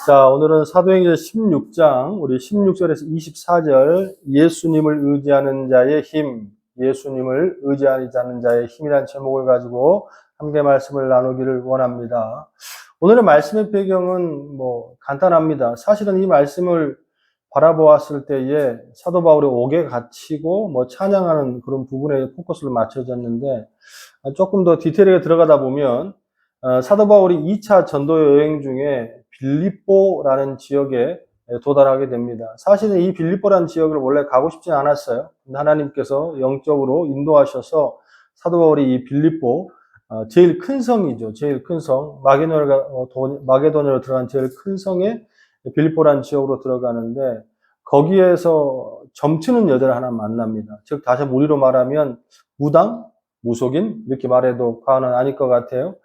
자, 오늘은 사도행전 16장, 우리 16절에서 24절, 예수님을 의지하는 자의 힘, 예수님을 의지하는 자의 힘이라는 제목을 가지고 함께 말씀을 나누기를 원합니다. 오늘의 말씀의 배경은 간단합니다. 사실은 이 말씀을 바라보았을 때에 사도 바울의 옥에 갇히고 찬양하는 그런 부분에 포커스를 맞춰졌는데, 조금 더 디테일하게 들어가다 보면 사도 바울이 2차 전도 여행 중에 빌립보라는 지역에 도달하게 됩니다. 사실은 이 빌립보라는 지역을 원래 가고 싶지 않았어요. 근데 하나님께서 영적으로 인도하셔서 사도 바울이 이 빌립보, 제일 큰 성이죠. 제일 큰 성, 마게도냐로 들어간 제일 큰 성에 빌립보라는 지역으로 들어가는데, 거기에서 점치는 여자를 하나 만납니다. 즉 다시 우리로 말하면 무당, 무속인 이렇게 말해도 과언은 아닐 것 같아요.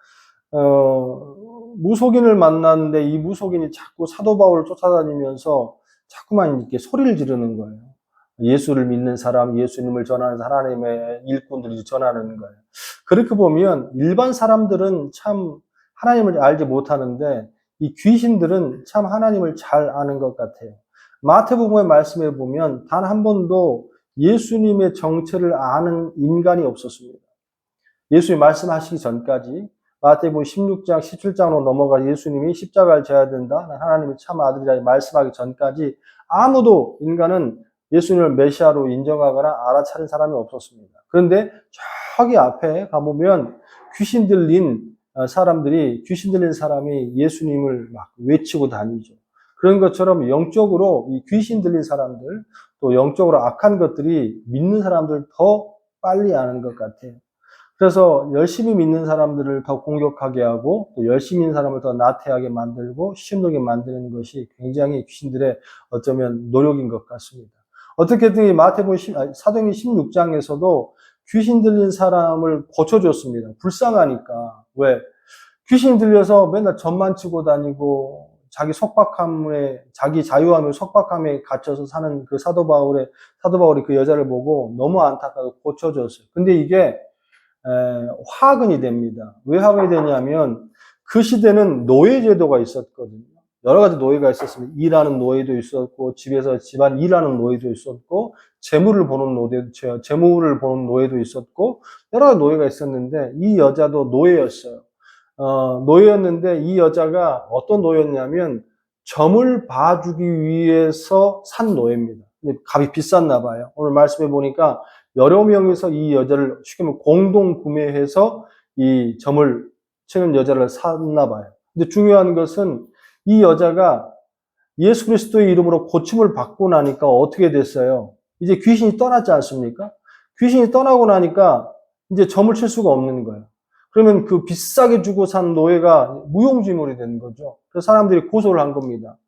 무속인을 만났는데 이 무속인이 자꾸 사도 바울을 쫓아다니면서 자꾸만 이렇게 소리를 지르는 거예요. 예수를 믿는 사람, 예수님을 전하는 하나님의 일꾼들이 전하는 거예요. 그렇게 보면 일반 사람들은 참 하나님을 알지 못하는데 이 귀신들은 참 하나님을 잘 아는 것 같아요. 마태복음의 말씀에 보면 단 한 번도 예수님의 정체를 아는 인간이 없었습니다. 예수님이 말씀하시기 전까지 마태복음 16장, 17장으로 넘어가 예수님이 십자가를 져야 된다, 하나님이 참 아들이라 말씀하기 전까지 아무도 인간은 예수님을 메시아로 인정하거나 알아차린 사람이 없었습니다. 그런데 저기 앞에 가보면 귀신 들린 사람이 예수님을 막 외치고 다니죠. 그런 것처럼 영적으로 이 귀신 들린 사람들, 또 영적으로 악한 것들이 믿는 사람들 더 빨리 아는 것 같아요. 그래서 열심히 믿는 사람들을 더 공격하게 하고, 또 열심히 믿는 사람을 더 나태하게 만들고 시험되게 만드는 것이 굉장히 귀신들의 어쩌면 노력인 것 같습니다. 어떻게든 이 마태복음 사도행전 16장에서도 귀신 들린 사람을 고쳐줬습니다. 불쌍하니까. 왜? 귀신 들려서 맨날 점만 치고 다니고 자기 자유함에 속박함에 갇혀서 사는 그 사도 바울이 그 여자를 보고 너무 안타까워 고쳐줬어요. 근데 이게 화근이 됩니다. 왜 화근이 되냐면 그 시대는 노예제도가 있었거든요. 여러 가지 노예가 있었습니다. 일하는 노예도 있었고, 집에서 집안 일하는 노예도 있었고, 재물을 보는 노예도 있었고, 여러 가지 노예가 있었는데 이 여자도 노예였어요. 노예였는데 이 여자가 어떤 노예였냐면 점을 봐주기 위해서 산 노예입니다. 근데 값이 비쌌나 봐요. 오늘 말씀해 보니까 여러 명이서 이 여자를 쉽게 말하면 공동 구매해서 이 점을 치는 여자를 샀나 봐요. 근데 중요한 것은 이 여자가 예수 그리스도의 이름으로 고침을 받고 나니까 어떻게 됐어요? 이제 귀신이 떠났지 않습니까? 귀신이 떠나고 나니까 이제 점을 칠 수가 없는 거예요. 그러면 그 비싸게 주고 산 노예가 무용지물이 된 거죠. 그래서 사람들이 고소를 한 겁니다.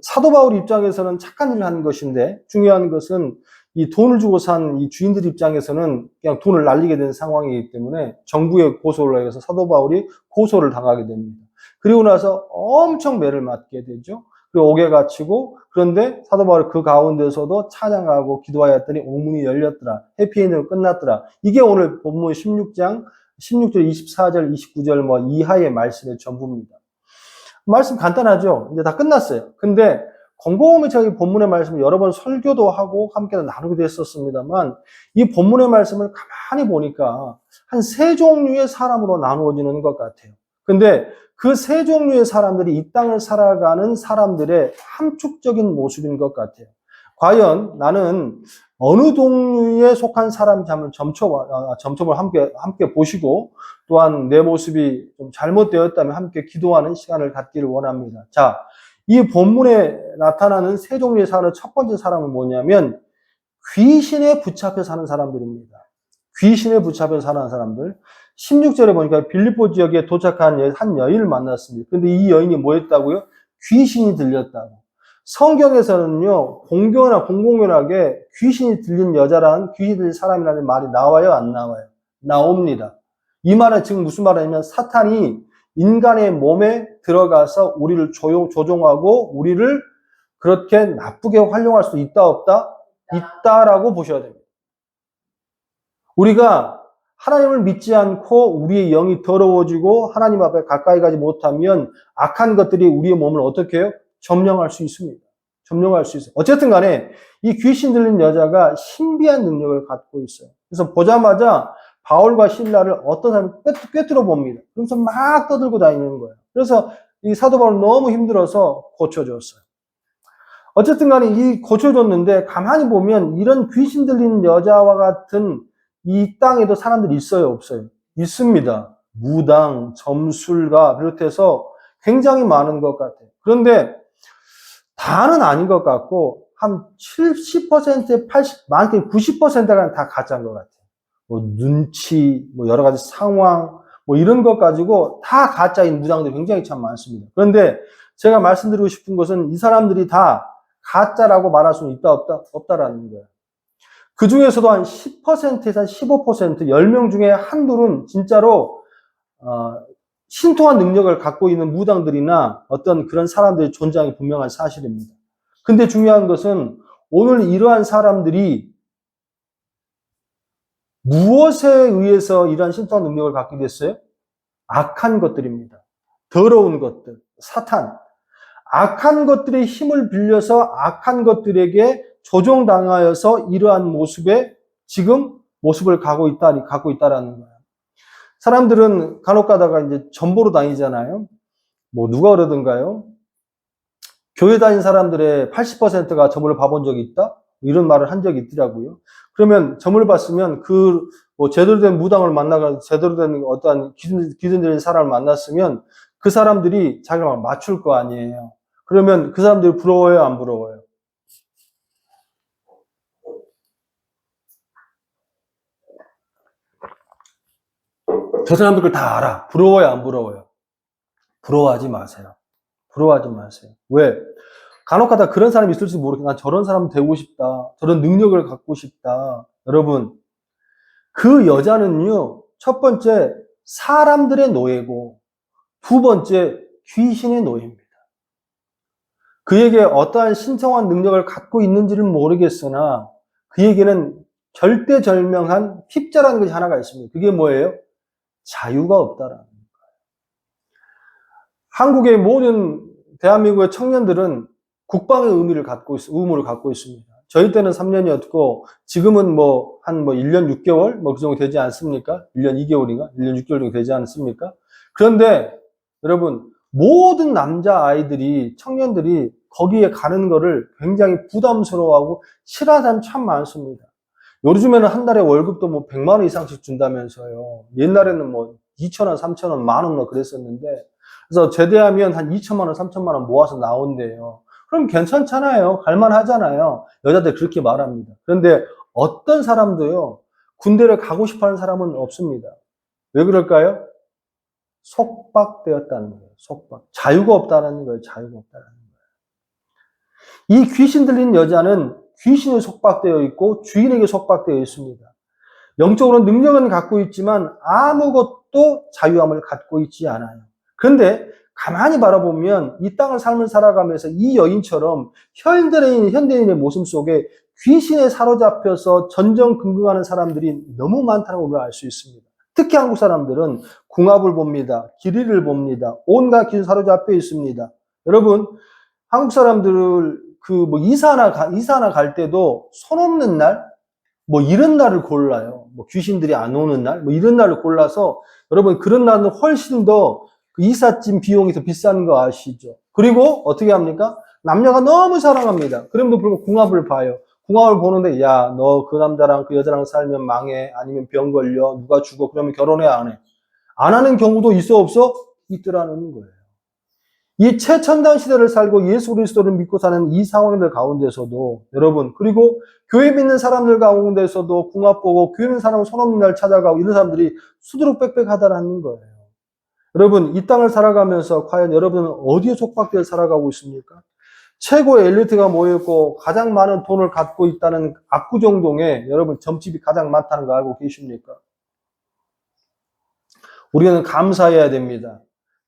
사도 바울 입장에서는 착한 일을 하는 것인데, 중요한 것은 이 돈을 주고 산 이 주인들 입장에서는 그냥 돈을 날리게 된 상황이기 때문에 정부에 고소를 해서 사도 바울이 고소를 당하게 됩니다. 그리고 나서 엄청 매를 맞게 되죠. 그리고 옥에 갇히고, 그런데 사도 바울이 그 가운데서도 찬양하고 기도하였더니 옥문이 열렸더라. 해피엔딩으로 끝났더라. 이게 오늘 본문 16절, 24절, 29절 이하의 말씀의 전부입니다. 말씀 간단하죠? 이제 다 끝났어요. 근데 곰곰이 저희 본문의 말씀을 여러 번 설교도 하고 함께 나누기도 했었습니다만, 이 본문의 말씀을 가만히 보니까 한 세 종류의 사람으로 나누어지는 것 같아요. 근데 그 세 종류의 사람들이 이 땅을 살아가는 사람들의 함축적인 모습인 것 같아요. 과연 나는 어느 종류에 속한 사람인지 한번 점검을 함께 보시고, 또한 내 모습이 좀 잘못되었다면 함께 기도하는 시간을 갖기를 원합니다. 자, 이 본문에 나타나는 세 종류의 사람의 첫 번째 사람은 뭐냐면 귀신에 붙잡혀 사는 사람들입니다. 귀신에 붙잡혀 사는 사람들. 16절에 보니까 빌립보 지역에 도착한 한 여인을 만났습니다. 근데 이 여인이 뭐였다고요? 귀신이 들렸다고. 성경에서는요, 공공연하게 귀신이 들린 여자란, 귀신이 들린 사람이라는 말이 나와요, 안 나와요? 나옵니다. 이 말은 지금 무슨 말이냐면 사탄이 인간의 몸에 들어가서 우리를 조종하고 우리를 그렇게 나쁘게 활용할 수 있다, 없다? 있다라고 보셔야 됩니다. 우리가 하나님을 믿지 않고 우리의 영이 더러워지고 하나님 앞에 가까이 가지 못하면 악한 것들이 우리의 몸을 어떻게 해요? 점령할 수 있습니다. 점령할 수 있어요. 어쨌든 간에 이 귀신 들린 여자가 신비한 능력을 갖고 있어요. 그래서 보자마자 바울과 신라를 어떤 사람이 꿰뚫어 봅니다. 그러면서 막 떠들고 다니는 거예요. 그래서 이 사도 바울은 너무 힘들어서 고쳐줬어요. 어쨌든 간에 이 고쳐줬는데 가만히 보면 이런 귀신 들린 여자와 같은 이 땅에도 사람들이 있어요, 없어요? 있습니다. 무당, 점술가 비롯해서 굉장히 많은 것 같아요. 그런데 다는 아닌 것 같고 한 70%, 80, 많게는 90%가 다 가짜인 것 같아요. 뭐 눈치, 뭐 여러 가지 상황, 뭐 이런 것 가지고 다 가짜인 무당들이 굉장히 참 많습니다. 그런데 제가 말씀드리고 싶은 것은 이 사람들이 다 가짜라고 말할 수는 있다, 없다, 없다라는 거예요. 그 중에서도 한 10%에서 한 15%, 10명 중에 한둘은 진짜로, 신통한 능력을 갖고 있는 무당들이나 어떤 그런 사람들의 존재함이 분명한 사실입니다. 근데 중요한 것은 오늘 이러한 사람들이 무엇에 의해서 이러한 신통한 능력을 갖게 됐어요? 악한 것들입니다. 더러운 것들, 사탄. 악한 것들의 힘을 빌려서 악한 것들에게 조종당하여서 이러한 모습에 지금 모습을 갖고 있다라는 거예요. 사람들은 간혹 가다가 이제 점보로 다니잖아요. 뭐 누가 그러던가요? 교회 다닌 사람들의 80%가 점을 봐본 적이 있다? 이런 말을 한 적이 있더라고요. 그러면 점을 봤으면 뭐 제대로 된 무당을 만나가 제대로 된 어떠한 기준적인 사람을 만났으면 그 사람들이 자기를 맞출 거 아니에요. 그러면 그 사람들이 부러워요, 안 부러워요? 저 사람들 그걸 다 알아. 부러워요, 안 부러워요? 부러워하지 마세요. 부러워하지 마세요. 왜? 간혹가다 그런 사람이 있을지 모르겠는데 난 저런 사람 되고 싶다. 저런 능력을 갖고 싶다. 여러분, 그 여자는요, 첫 번째 사람들의 노예고 두 번째 귀신의 노예입니다. 그에게 어떠한 신성한 능력을 갖고 있는지는 모르겠으나 그에게는 절대절명한 핍자라는 것이 하나가 있습니다. 그게 뭐예요? 자유가 없다라는 거예요. 한국의 모든 대한민국의 청년들은 국방의 의무를 갖고 있습니다. 저희 때는 3년이었고 지금은 뭐 1년 6개월 뭐 그 정도 되지 않습니까? 1년 2개월인가? 1년 6개월 정도 되지 않습니까? 그런데 여러분 모든 남자 아이들이 청년들이 거기에 가는 거를 굉장히 부담스러워하고 싫어하는 사람이 참 많습니다. 요즘에는 한 달에 월급도 뭐 100만 원 이상씩 준다면서요. 옛날에는 뭐 2,000원, 3,000원, 만 원 뭐 그랬었는데 그래서 제대하면 한 2천만 원, 3천만 원 모아서 나온대요. 그럼 괜찮잖아요. 갈만하잖아요. 여자들 그렇게 말합니다. 그런데 어떤 사람도요, 군대를 가고 싶어 하는 사람은 없습니다. 왜 그럴까요? 속박되었다는 거예요. 속박. 자유가 없다는 거예요. 자유가 없다는 거예요. 이 귀신 들린 여자는 귀신에 속박되어 있고 주인에게 속박되어 있습니다. 영적으로 능력은 갖고 있지만 아무것도 자유함을 갖고 있지 않아요. 그런데 가만히 바라보면 이 땅을 삶을 살아가면서 이 여인처럼 현대인의 모습 속에 귀신에 사로잡혀서 전전긍긍하는 사람들이 너무 많다는 걸 알 수 있습니다. 특히 한국 사람들은 궁합을 봅니다. 길이를 봅니다. 온갖 귀신 사로잡혀 있습니다. 여러분, 한국 사람들 이사 하나 갈 때도 손 없는 날, 뭐 이런 날을 골라요. 뭐 귀신들이 안 오는 날, 뭐 이런 날을 골라서 여러분 그런 날은 훨씬 더 그 이삿짐 비용이 더 비싼 거 아시죠? 그리고 어떻게 합니까? 남녀가 너무 사랑합니다. 그럼에도 불구하고 궁합을 봐요. 궁합을 보는데 야, 너 그 남자랑 그 여자랑 살면 망해. 아니면 병 걸려. 누가 죽어. 그러면 결혼해 안 해. 안 하는 경우도 있어 없어? 있더라는 거예요. 이 최첨단 시대를 살고 예수 그리스도를 믿고 사는 이 상황들 가운데서도 여러분 그리고 교회 믿는 사람들 가운데서도 궁합 보고 교회 믿는 사람은 손 없는 날 찾아가고 이런 사람들이 수두룩빽빽하다라는 거예요. 여러분 이 땅을 살아가면서 과연 여러분은 어디에 속박되어 살아가고 있습니까? 최고의 엘리트가 모여있고 가장 많은 돈을 갖고 있다는 압구정동에 여러분 점집이 가장 많다는 거 알고 계십니까? 우리는 감사해야 됩니다.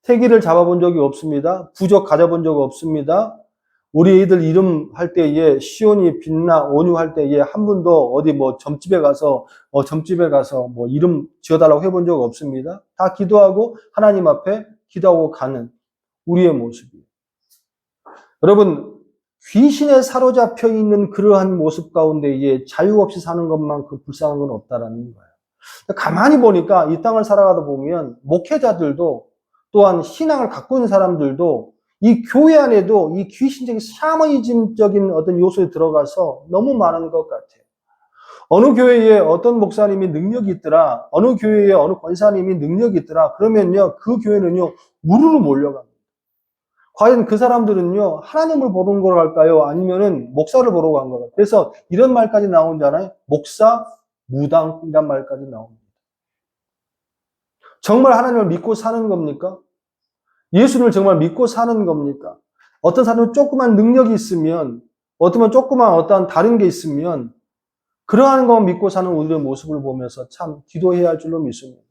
태기를 잡아본 적이 없습니다. 부적 가져본 적 없습니다. 우리 애들 이름 할 때에 시온이 빛나 온유 할 때에 한 번도 어디 뭐 점집에 가서 뭐 이름 지어달라고 해본 적 없습니다. 다 기도하고 하나님 앞에 기도하고 가는 우리의 모습이에요. 여러분, 귀신에 사로잡혀 있는 그러한 모습 가운데에 자유 없이 사는 것만큼 불쌍한 건 없다라는 거예요. 가만히 보니까 이 땅을 살아가다 보면 목회자들도 또한 신앙을 갖고 있는 사람들도 이 교회 안에도 이 귀신적인 샤머니즘적인 어떤 요소에 들어가서 너무 많은 것 같아요. 어느 교회에 어떤 목사님이 능력이 있더라, 어느 교회에 어느 권사님이 능력이 있더라, 그러면요, 그 교회는요, 우르르 몰려갑니다. 과연 그 사람들은요, 하나님을 보는 걸 할까요? 아니면은 목사를 보러 간 거예요. 그래서 이런 말까지 나오잖아요. 목사, 무당이란 말까지 나옵니다. 정말 하나님을 믿고 사는 겁니까? 예수를 정말 믿고 사는 겁니까? 어떤 사람은 조그만 능력이 있으면, 어떤 조그만 어떤 다른 게 있으면, 그러한 거 믿고 사는 우리의 모습을 보면서 참 기도해야 할 줄로 믿습니다.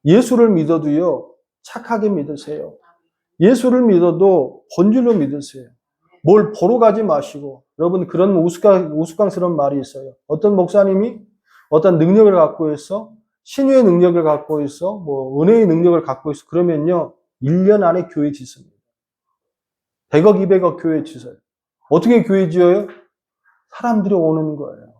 예수를 믿어도요, 착하게 믿으세요. 예수를 믿어도 본줄로 믿으세요. 뭘 보러 가지 마시고, 여러분 그런 우스꽝스러운 말이 있어요. 어떤 목사님이 어떤 능력을 갖고 있어, 신유의 능력을 갖고 있어, 뭐 은혜의 능력을 갖고 있어, 그러면요 1년 안에 교회 짓습니다. 100억, 200억 교회 짓어요. 어떻게 교회 지어요? 사람들이 오는 거예요.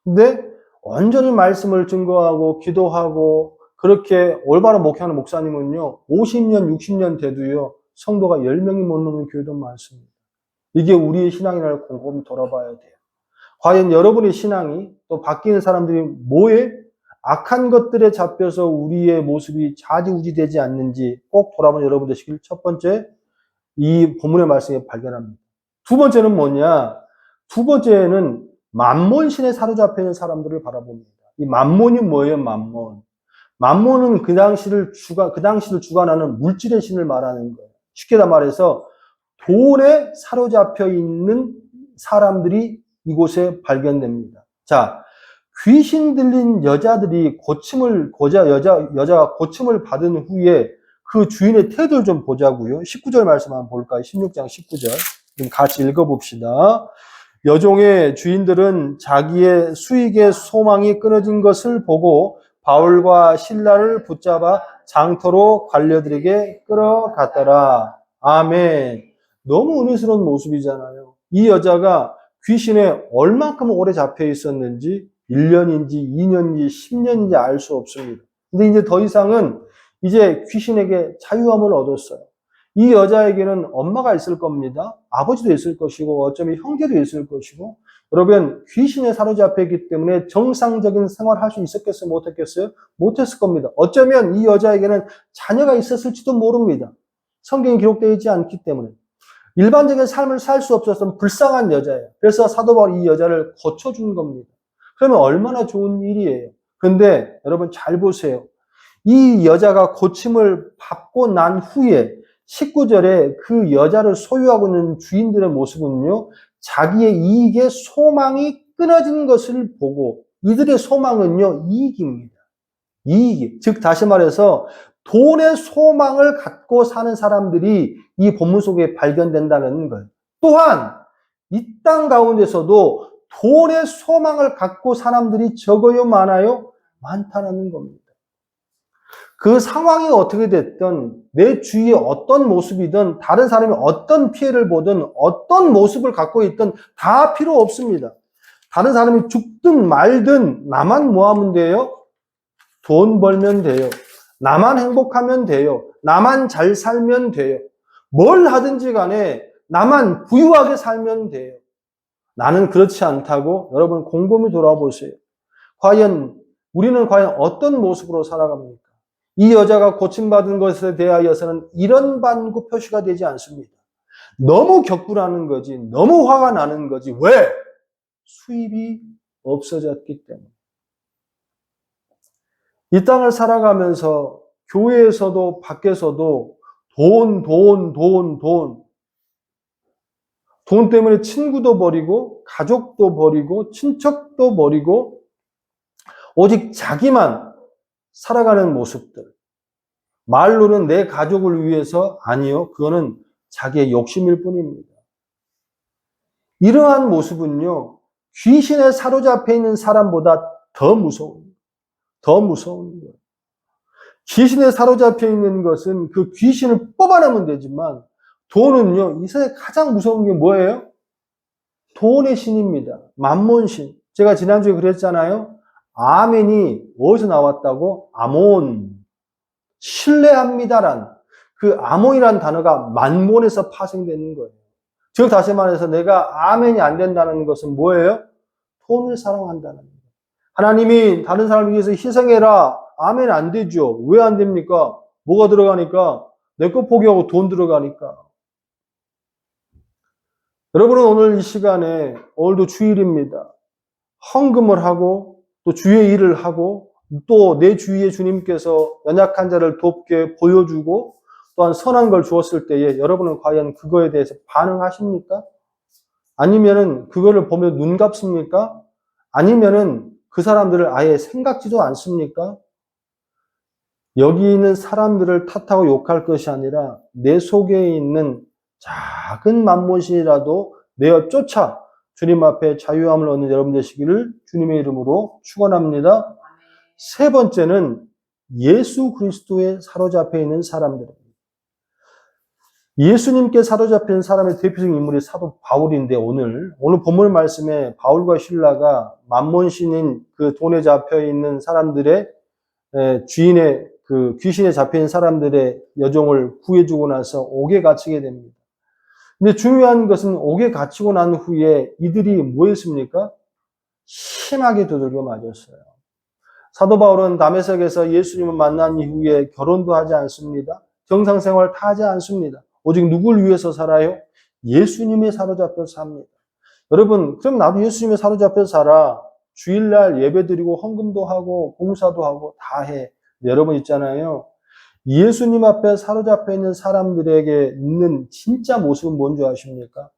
근데 온전히 말씀을 증거하고 기도하고 그렇게 올바른 목회하는 목사님은요 50년, 60년 돼도요 성도가 10명이 못 넘는 교회도 많습니다. 이게 우리의 신앙이라고 곰곰이 돌아봐야 돼요. 과연 여러분의 신앙이 또 바뀌는 사람들이 뭐에 악한 것들에 잡혀서 우리의 모습이 좌지우지되지 않는지 꼭 돌아보는 여러분 되시길 첫 번째 이 본문의 말씀에 발견합니다. 두 번째는 뭐냐? 두 번째는 만몬신에 사로잡혀 있는 사람들을 바라봅니다. 이 만몬이 뭐예요? 만몬. 만몬은 그 당시를 주관하는 물질의 신을 말하는 거예요. 쉽게 말해서 돈에 사로잡혀 있는 사람들이 이곳에 발견됩니다. 자, 귀신 들린 여자들이 여자가 고침을 받은 후에 그 주인의 태도를 좀 보자고요. 19절 말씀 한번 볼까요? 16장 19절. 좀 같이 읽어봅시다. 여종의 주인들은 자기의 수익의 소망이 끊어진 것을 보고 바울과 실라를 붙잡아 장터로 관료들에게 끌어갔더라. 아멘. 너무 은혜스러운 모습이잖아요. 이 여자가 귀신에 얼만큼 오래 잡혀 있었는지 1년인지 2년인지 10년인지 알 수 없습니다. 근데 이제 더 이상은 이제 귀신에게 자유함을 얻었어요. 이 여자에게는 엄마가 있을 겁니다. 아버지도 있을 것이고 어쩌면 형제도 있을 것이고 여러분 귀신에 사로잡혀 있기 때문에 정상적인 생활을 할 수 있었겠어요? 못했겠어요? 못했을 겁니다. 어쩌면 이 여자에게는 자녀가 있었을지도 모릅니다. 성경이 기록되어 있지 않기 때문에. 일반적인 삶을 살 수 없었던 불쌍한 여자예요. 그래서 사도 바울이 이 여자를 고쳐준 겁니다. 그러면 얼마나 좋은 일이에요. 그런데 여러분 잘 보세요. 이 여자가 고침을 받고 난 후에 19절에 그 여자를 소유하고 있는 주인들의 모습은요, 자기의 이익에 소망이 끊어진 것을 보고 이들의 소망은요, 이익입니다. 이익. 즉, 다시 말해서 돈의 소망을 갖고 사는 사람들이 이 본문 속에 발견된다는 거예요. 또한 이 땅 가운데서도 돈의 소망을 갖고 사람들이 적어요, 많아요? 많다는 겁니다. 그 상황이 어떻게 됐든 내 주위에 어떤 모습이든 다른 사람이 어떤 피해를 보든 어떤 모습을 갖고 있든 다 필요 없습니다. 다른 사람이 죽든 말든 나만 뭐 하면 돼요? 돈 벌면 돼요. 나만 행복하면 돼요. 나만 잘 살면 돼요. 뭘 하든지 간에 나만 부유하게 살면 돼요. 나는 그렇지 않다고 여러분 곰곰이 돌아보세요. 우리는 과연 어떤 모습으로 살아갑니까? 이 여자가 고침받은 것에 대하여서는 이런 반구 표시가 되지 않습니다. 너무 격분하는 거지, 너무 화가 나는 거지. 왜? 수입이 없어졌기 때문에. 이 땅을 살아가면서 교회에서도 밖에서도 돈 때문에 친구도 버리고 가족도 버리고 친척도 버리고 오직 자기만 살아가는 모습들. 말로는 내 가족을 위해서 아니요. 그거는 자기의 욕심일 뿐입니다. 이러한 모습은요, 귀신에 사로잡혀 있는 사람보다 더 무서운 거예요. 귀신에 사로잡혀 있는 것은 그 귀신을 뽑아내면 되지만, 돈은요, 이 세상에 가장 무서운 게 뭐예요? 돈의 신입니다. 만몬신. 제가 지난주에 그랬잖아요. 아멘이 어디서 나왔다고? 아몬. 신뢰합니다란 그 아몬이라는 단어가 만몬에서 파생되는 거예요. 즉 다시 말해서 내가 아멘이 안 된다는 것은 뭐예요? 돈을 사랑한다는 거예요. 하나님이 다른 사람을 위해서 희생해라. 아멘 안 되죠. 왜 안 됩니까? 뭐가 들어가니까? 내 거 포기하고 돈 들어가니까. 여러분은 오늘 이 시간에 오늘도 주일입니다. 헌금을 하고 또 주의 일을 하고 또 내 주위에 주님께서 연약한 자를 돕게 보여주고 또한 선한 걸 주었을 때에 여러분은 과연 그거에 대해서 반응하십니까? 아니면은 그거를 보면 눈 감습니까? 아니면은 그 사람들을 아예 생각지도 않습니까? 여기 있는 사람들을 탓하고 욕할 것이 아니라 내 속에 있는 작은 만몬신이라도 내어 쫓아 주님 앞에 자유함을 얻는 여러분 되시기를 주님의 이름으로 축원합니다. 세 번째는 예수 그리스도에 사로잡혀 있는 사람들입니다. 예수님께 사로잡힌 사람의 대표적인 인물이 사도 바울인데 오늘 본문 말씀에 바울과 실라가 만몬신인 그 돈에 잡혀 있는 사람들의 주인의 그 귀신에 잡힌 사람들의 여종을 구해주고 나서 옥에 갇히게 됩니다. 근데 중요한 것은 옥에 갇히고 난 후에 이들이 뭐 했습니까? 심하게 두들겨 맞았어요. 사도 바울은 다메섹에서 예수님을 만난 이후에 결혼도 하지 않습니다. 정상생활 다 하지 않습니다. 오직 누굴 위해서 살아요? 예수님에 사로잡혀 삽니다. 여러분, 그럼 나도 예수님에 사로잡혀 살아. 주일날 예배드리고 헌금도 하고 봉사도 하고 다 해. 여러분 있잖아요. 예수님 앞에 사로잡혀 있는 사람들에게 있는 진짜 모습은 뭔지 아십니까?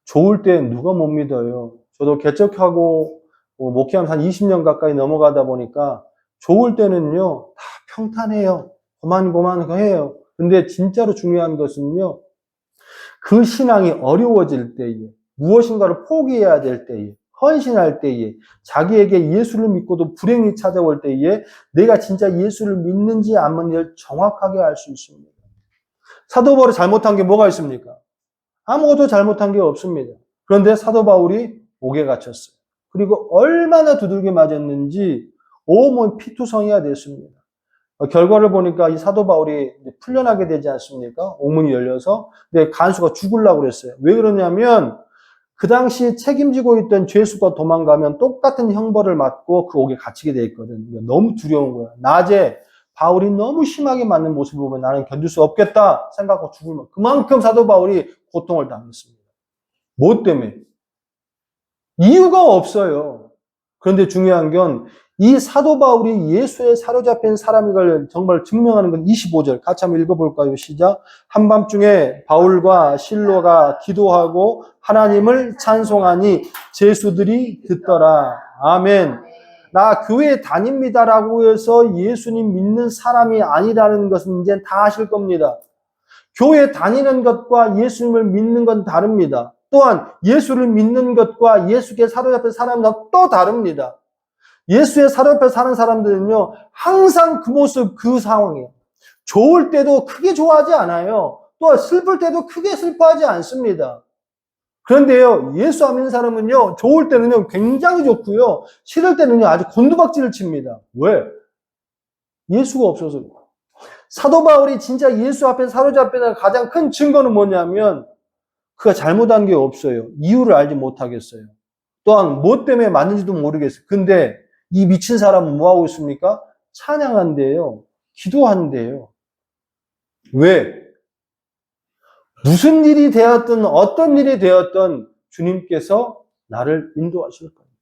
좋을 때 누가 못 믿어요. 저도 개척하고 목회하면서 한 20년 가까이 넘어가다 보니까 좋을 때는요, 다 평탄해요. 고만고만해요. 근데 진짜로 중요한 것은요, 그 신앙이 어려워질 때에, 무엇인가를 포기해야 될 때에, 헌신할 때에, 자기에게 예수를 믿고도 불행이 찾아올 때에 내가 진짜 예수를 믿는지 안 믿는지를 정확하게 알 수 있습니다. 사도 바울이 잘못한 게 뭐가 있습니까? 아무것도 잘못한 게 없습니다. 그런데 사도 바울이 옥에 갇혔어요. 그리고 얼마나 두들겨 맞았는지 온몸 피투성이가 됐습니다. 결과를 보니까 이 사도 바울이 풀려나게 되지 않습니까? 옥문이 열려서. 근데 간수가 죽으려고 그랬어요. 왜 그러냐면 그 당시 책임지고 있던 죄수가 도망가면 똑같은 형벌을 맞고 그 옥에 갇히게 돼 있거든. 너무 두려운 거야. 낮에 바울이 너무 심하게 맞는 모습을 보면 나는 견딜 수 없겠다 생각하고 죽으면 그만큼 사도 바울이 고통을 당했습니다. 뭐 때문에? 이유가 없어요. 그런데 중요한 건 이 사도 바울이 예수에 사로잡힌 사람인 걸 정말 증명하는 건 25절. 같이 한번 읽어볼까요? 시작. 한밤중에 바울과 실로가 기도하고 하나님을 찬송하니 죄수들이 듣더라. 아멘. 나 교회 다닙니다라고 해서 예수님 믿는 사람이 아니라는 것은 이제 다 아실 겁니다. 교회 다니는 것과 예수님을 믿는 건 다릅니다. 또한 예수를 믿는 것과 예수께 사로잡힌 사람은 또 다릅니다. 예수에 사로잡혀 사는 사람들은요, 항상 그 모습, 그 상황이에요. 좋을 때도 크게 좋아하지 않아요. 또 슬플 때도 크게 슬퍼하지 않습니다. 그런데요, 예수 안 믿는 사람은요, 좋을 때는요, 굉장히 좋고요, 싫을 때는요, 아주 곤두박질을 칩니다. 왜? 예수가 없어서. 사도 바울이 진짜 예수 앞에 사로잡힌 가장 큰 증거는 뭐냐면, 그가 잘못한 게 없어요. 이유를 알지 못하겠어요. 또한 뭐 때문에 맞는지도 모르겠어요. 근데 이 미친 사람은 뭐 하고 있습니까? 찬양한대요. 기도한대요. 왜? 무슨 일이 되었든 어떤 일이 되었든 주님께서 나를 인도하실 겁니다.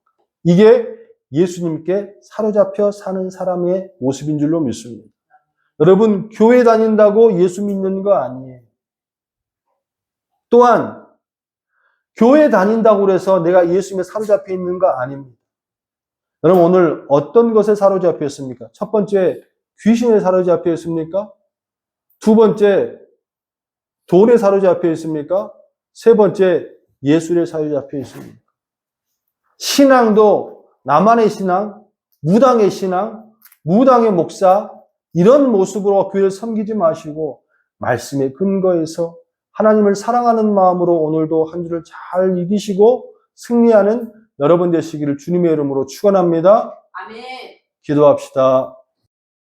이게 예수님께 사로잡혀 사는 사람의 모습인 줄로 믿습니다. 여러분, 교회 다닌다고 예수 믿는 거 아니에요. 또한 교회 다닌다고 해서 내가 예수님에 사로잡혀 있는 거 아닙니다. 여러분 오늘 어떤 것에 사로잡혀 있습니까? 첫 번째, 귀신에 사로잡혀 있습니까? 두 번째, 돈에 사로잡혀 있습니까? 세 번째, 예술에 사로잡혀 있습니다. 신앙도 나만의 신앙, 무당의 신앙, 무당의 목사 이런 모습으로 교회를 섬기지 마시고 말씀의 근거에서 하나님을 사랑하는 마음으로 오늘도 한 주를 잘 이기시고 승리하는 여러분 되시기를 주님의 이름으로 축원합니다. 아멘. 기도합시다.